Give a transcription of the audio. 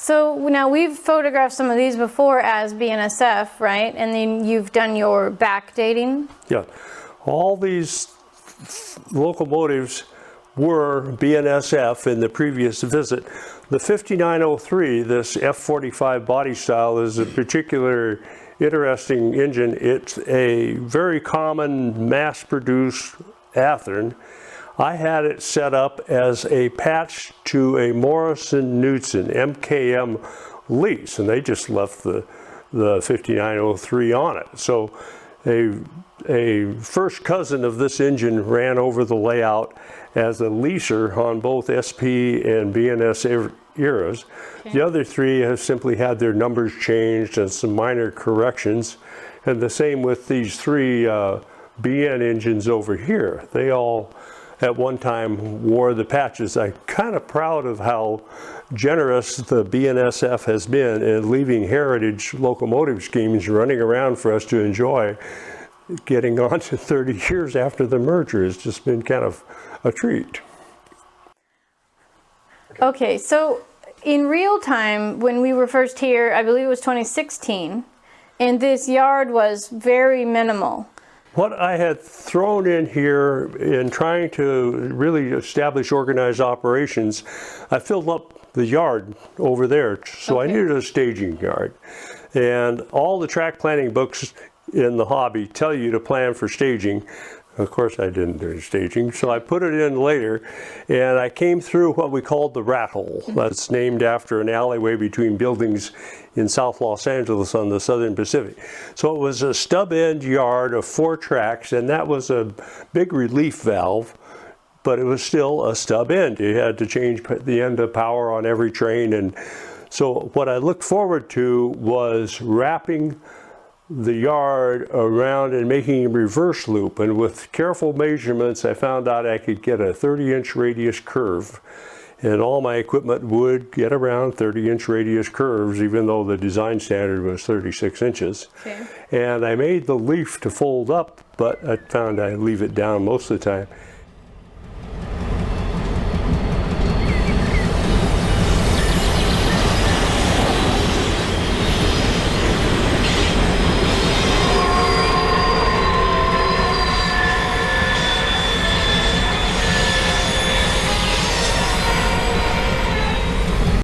So now we've photographed some of these before as BNSF, right? And then you've done your backdating? Yeah. All these locomotives were BNSF in the previous visit. The 5903, this F45 body style, is a particular interesting engine. It's a very common mass-produced Athearn. I had it set up as a patch to a Morrison-Knudsen MKM lease, and they just left the 5903 on it. So a first cousin of this engine ran over the layout as a leaser on both SP and BNS eras. Okay. The other three have simply had their numbers changed and some minor corrections. And the same with these three BN engines over here. They all at one time wore the patches. I'm kind of proud of how generous the BNSF has been in leaving heritage locomotive schemes running around for us to enjoy. Getting on to 30 years after the merger has just been kind of a treat. Okay, so in real time, when we were first here, I believe it was 2016, and this yard was very minimal. What I had thrown in here in trying to really establish organized operations, I filled up the yard over there, so okay. I needed a staging yard. And all the track planning books in the hobby tell you to plan for staging. Of course I didn't do staging, so I put it in later, and I came through what we called the rat hole. That's named after an alleyway between buildings in South Los Angeles on the Southern Pacific. So it was a stub end yard of 4 tracks, and that was a big relief valve, but it was still a stub end. You had to change the end of power on every train, and so what I looked forward to was wrapping the yard around and making a reverse loop, and with careful measurements I found out I could get a 30-inch radius curve, and all my equipment would get around 30-inch radius curves even though the design standard was 36 inches. Okay. And I made the leaf to fold up, but I found I leave it down most of the time.